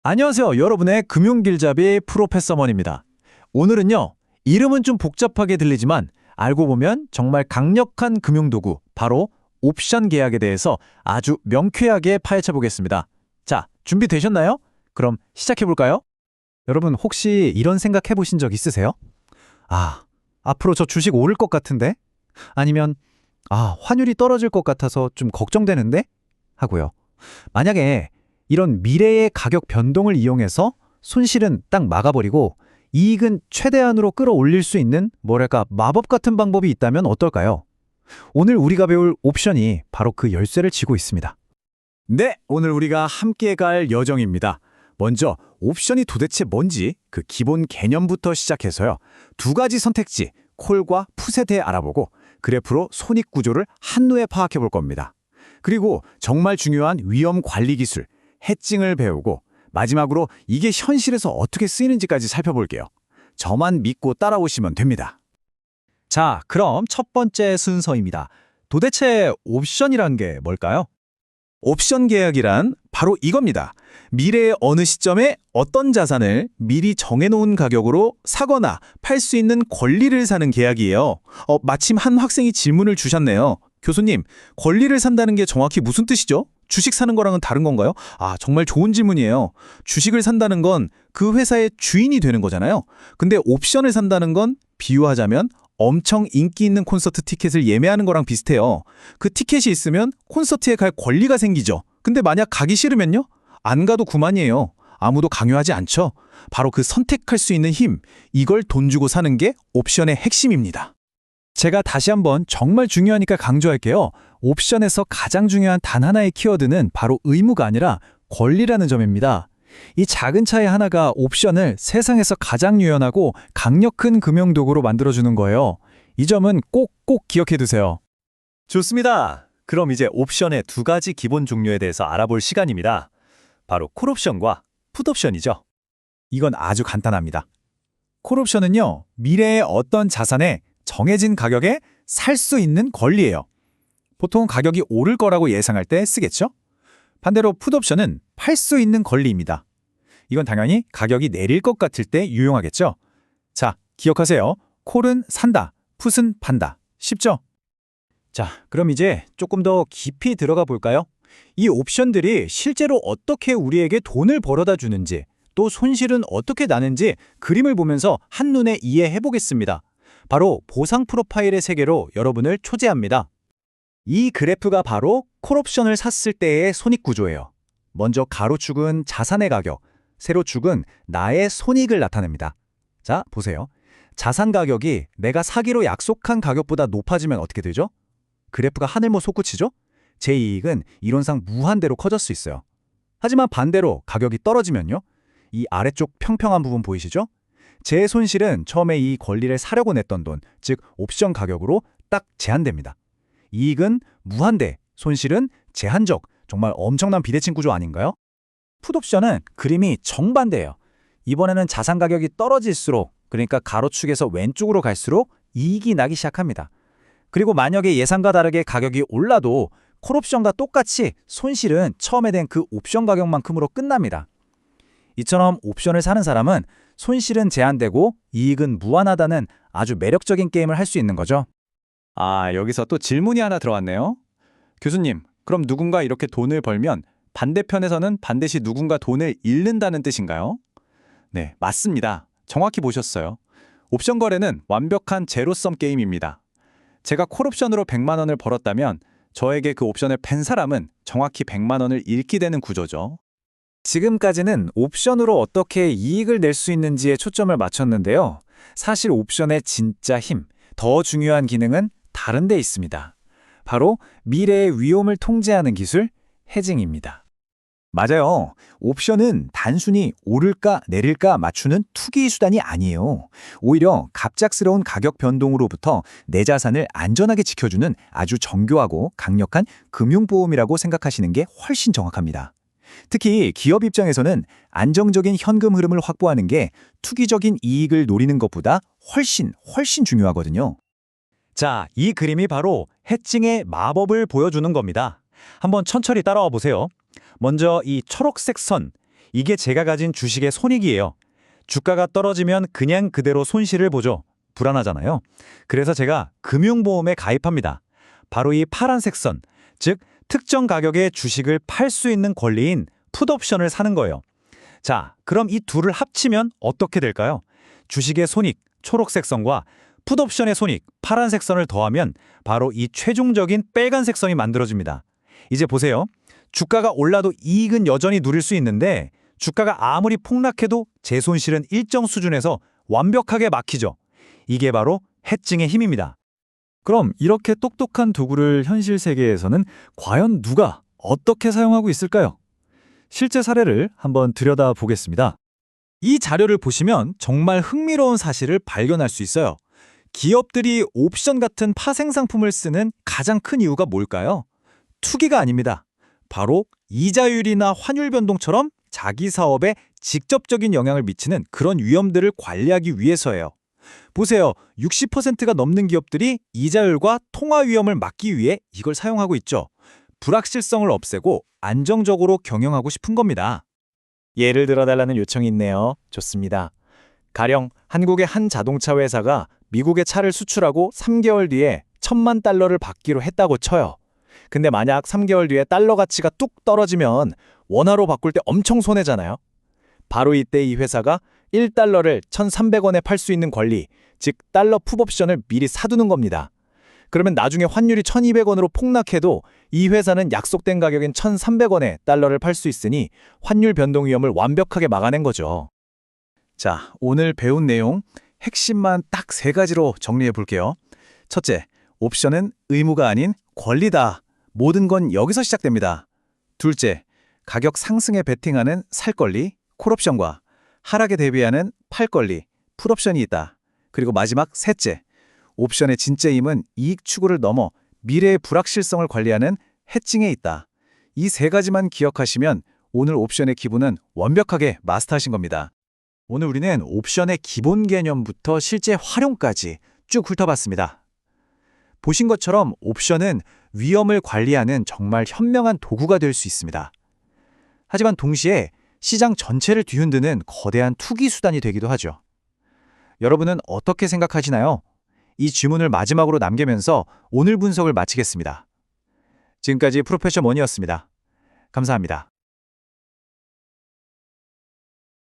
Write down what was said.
안녕하세요. 여러분의 금융길잡이 프로페서먼입니다. 오늘은요, 이름은 좀 복잡하게 들리지만 알고 보면 정말 강력한 금융도구, 바로 옵션 계약에 대해서 아주 명쾌하게 파헤쳐 보겠습니다. 자, 준비되셨나요? 그럼 시작해 볼까요? 여러분 혹시 이런 생각 해보신 적 있으세요? 아, 앞으로 저 주식 오를 것 같은데? 아니면 환율이 떨어질 것 같아서 좀 걱정되는데? 하고요. 만약에 이런 미래의 가격 변동을 이용해서 손실은 딱 막아버리고 이익은 최대한으로 끌어올릴 수 있는 뭐랄까 마법 같은 방법이 있다면 어떨까요? 오늘 우리가 배울 옵션이 바로 그 열쇠를 쥐고 있습니다. 네, 오늘 우리가 함께 갈 여정입니다. 먼저 옵션이 도대체 뭔지 그 기본 개념부터 시작해서요. 두 가지 선택지, 콜과 풋에 대해 알아보고 그래프로 손익 구조를 한눈에 파악해 볼 겁니다. 그리고 정말 중요한 위험 관리 기술, 해칭을 배우고 마지막으로 이게 현실에서 어떻게 쓰이는지까지 살펴볼게요. 저만 믿고 따라오시면 됩니다. 자, 그럼 첫 번째 순서입니다. 도대체 옵션이란 게 뭘까요? 옵션 계약이란 바로 이겁니다. 미래의 어느 시점에 어떤 자산을 미리 정해놓은 가격으로 사거나 팔 수 있는 권리를 사는 계약이에요. 마침 한 학생이 질문을 주셨네요. 교수님, 권리를 산다는 게 정확히 무슨 뜻이죠? 주식 사는 거랑은 다른 건가요? 정말 좋은 질문이에요. 주식을 산다는 건 그 회사의 주인이 되는 거잖아요. 근데 옵션을 산다는 건 비유하자면 엄청 인기 있는 콘서트 티켓을 예매하는 거랑 비슷해요. 그 티켓이 있으면 콘서트에 갈 권리가 생기죠. 근데 만약 가기 싫으면요? 안 가도 그만이에요. 아무도 강요하지 않죠. 바로 그 선택할 수 있는 힘, 이걸 돈 주고 사는 게 옵션의 핵심입니다. 제가 다시 한번 정말 중요하니까 강조할게요. 옵션에서 가장 중요한 단 하나의 키워드는 바로 의무가 아니라 권리라는 점입니다. 이 작은 차이 하나가 옵션을 세상에서 가장 유연하고 강력한 금융도구로 만들어주는 거예요. 이 점은 꼭꼭 기억해 두세요. 좋습니다. 그럼 이제 옵션의 두 가지 기본 종류에 대해서 알아볼 시간입니다. 바로 콜옵션과 풋옵션이죠. 이건 아주 간단합니다. 콜옵션은요, 미래의 어떤 자산에 정해진 가격에 살 수 있는 권리예요. 보통 가격이 오를 거라고 예상할 때 쓰겠죠? 반대로 풋옵션은 팔 수 있는 권리입니다. 이건 당연히 가격이 내릴 것 같을 때 유용하겠죠? 자, 기억하세요. 콜은 산다, 풋은 판다. 쉽죠? 자, 그럼 이제 조금 더 깊이 들어가 볼까요? 이 옵션들이 실제로 어떻게 우리에게 돈을 벌어다 주는지, 또 손실은 어떻게 나는지 그림을 보면서 한눈에 이해해 보겠습니다. 바로 보상 프로파일의 세계로 여러분을 초대합니다. 이 그래프가 바로 콜옵션을 샀을 때의 손익 구조예요. 먼저 가로축은 자산의 가격, 세로축은 나의 손익을 나타냅니다. 자, 보세요. 자산 가격이 내가 사기로 약속한 가격보다 높아지면 어떻게 되죠? 그래프가 하늘모 솟구치죠? 제 이익은 이론상 무한대로 커질 수 있어요. 하지만 반대로 가격이 떨어지면요? 이 아래쪽 평평한 부분 보이시죠? 제 손실은 처음에 이 권리를 사려고 냈던 돈, 즉 옵션 가격으로 딱 제한됩니다. 이익은 무한대, 손실은 제한적, 정말 엄청난 비대칭 구조 아닌가요? 풋옵션은 그림이 정반대예요. 이번에는 자산 가격이 떨어질수록, 그러니까 가로축에서 왼쪽으로 갈수록 이익이 나기 시작합니다. 그리고 만약에 예상과 다르게 가격이 올라도 콜옵션과 똑같이 손실은 처음에 된 그 옵션 가격만큼으로 끝납니다. 이처럼 옵션을 사는 사람은 손실은 제한되고 이익은 무한하다는 아주 매력적인 게임을 할 수 있는 거죠. 여기서 또 질문이 하나 들어왔네요. 교수님, 그럼 누군가 이렇게 돈을 벌면 반대편에서는 반드시 누군가 돈을 잃는다는 뜻인가요? 네, 맞습니다. 정확히 보셨어요. 옵션 거래는 완벽한 제로섬 게임입니다. 제가 콜옵션으로 100만 원을 벌었다면 저에게 그 옵션을 팬 사람은 정확히 100만 원을 잃게 되는 구조죠. 지금까지는 옵션으로 어떻게 이익을 낼 수 있는지에 초점을 맞췄는데요. 사실 옵션의 진짜 힘, 더 중요한 기능은 다른 데 있습니다. 바로 미래의 위험을 통제하는 기술, 해징입니다. 맞아요. 옵션은 단순히 오를까 내릴까 맞추는 투기 수단이 아니에요. 오히려 갑작스러운 가격 변동으로부터 내 자산을 안전하게 지켜주는 아주 정교하고 강력한 금융보험이라고 생각하시는 게 훨씬 정확합니다. 특히 기업 입장에서는 안정적인 현금 흐름을 확보하는 게 투기적인 이익을 노리는 것보다 훨씬 중요하거든요. 자, 이 그림이 바로 해칭의 마법을 보여주는 겁니다. 한번 천천히 따라와 보세요. 먼저 이 초록색 선, 이게 제가 가진 주식의 손익이에요. 주가가 떨어지면 그냥 그대로 손실을 보죠. 불안하잖아요. 그래서 제가 금융보험에 가입합니다. 바로 이 파란색 선, 즉 특정 가격에 주식을 팔 수 있는 권리인 풋옵션을 사는 거예요. 자, 그럼 이 둘을 합치면 어떻게 될까요? 주식의 손익, 초록색 선과 풋옵션의 손익, 파란색 선을 더하면 바로 이 최종적인 빨간색 선이 만들어집니다. 이제 보세요. 주가가 올라도 이익은 여전히 누릴 수 있는데 주가가 아무리 폭락해도 제 손실은 일정 수준에서 완벽하게 막히죠. 이게 바로 해칭의 힘입니다. 그럼 이렇게 똑똑한 도구를 현실 세계에서는 과연 누가 어떻게 사용하고 있을까요? 실제 사례를 한번 들여다보겠습니다. 이 자료를 보시면 정말 흥미로운 사실을 발견할 수 있어요. 기업들이 옵션 같은 파생 상품을 쓰는 가장 큰 이유가 뭘까요? 투기가 아닙니다. 바로 이자율이나 환율 변동처럼 자기 사업에 직접적인 영향을 미치는 그런 위험들을 관리하기 위해서예요. 보세요. 60%가 넘는 기업들이 이자율과 통화 위험을 막기 위해 이걸 사용하고 있죠. 불확실성을 없애고 안정적으로 경영하고 싶은 겁니다. 예를 들어달라는 요청이 있네요. 좋습니다. 가령 한국의 한 자동차 회사가 미국에 차를 수출하고 3개월 뒤에 1,000만 달러를 받기로 했다고 쳐요. 근데 만약 3개월 뒤에 달러 가치가 뚝 떨어지면 원화로 바꿀 때 엄청 손해잖아요. 바로 이때 이 회사가 1달러를 1,300원에 팔 수 있는 권리, 즉 달러 풋옵션을 미리 사두는 겁니다. 그러면 나중에 환율이 1,200원으로 폭락해도 이 회사는 약속된 가격인 1,300원에 달러를 팔 수 있으니 환율 변동 위험을 완벽하게 막아낸 거죠. 자, 오늘 배운 내용 핵심만 딱 3가지로 정리해 볼게요. 첫째, 옵션은 의무가 아닌 권리다. 모든 건 여기서 시작됩니다. 둘째, 가격 상승에 베팅하는 살 권리, 콜옵션과 하락에 대비하는 팔 권리, 풋옵션이 있다. 그리고 마지막 셋째, 옵션의 진짜 힘은 이익 추구를 넘어 미래의 불확실성을 관리하는 해칭에 있다. 이 3가지만 기억하시면 오늘 옵션의 기본은 완벽하게 마스터하신 겁니다. 오늘 우리는 옵션의 기본 개념부터 실제 활용까지 쭉 훑어봤습니다. 보신 것처럼 옵션은 위험을 관리하는 정말 현명한 도구가 될 수 있습니다. 하지만 동시에 시장 전체를 뒤흔드는 거대한 투기 수단이 되기도 하죠. 여러분은 어떻게 생각하시나요? 이 질문을 마지막으로 남기면서 오늘 분석을 마치겠습니다. 지금까지 프로페셔 머니였습니다. 감사합니다.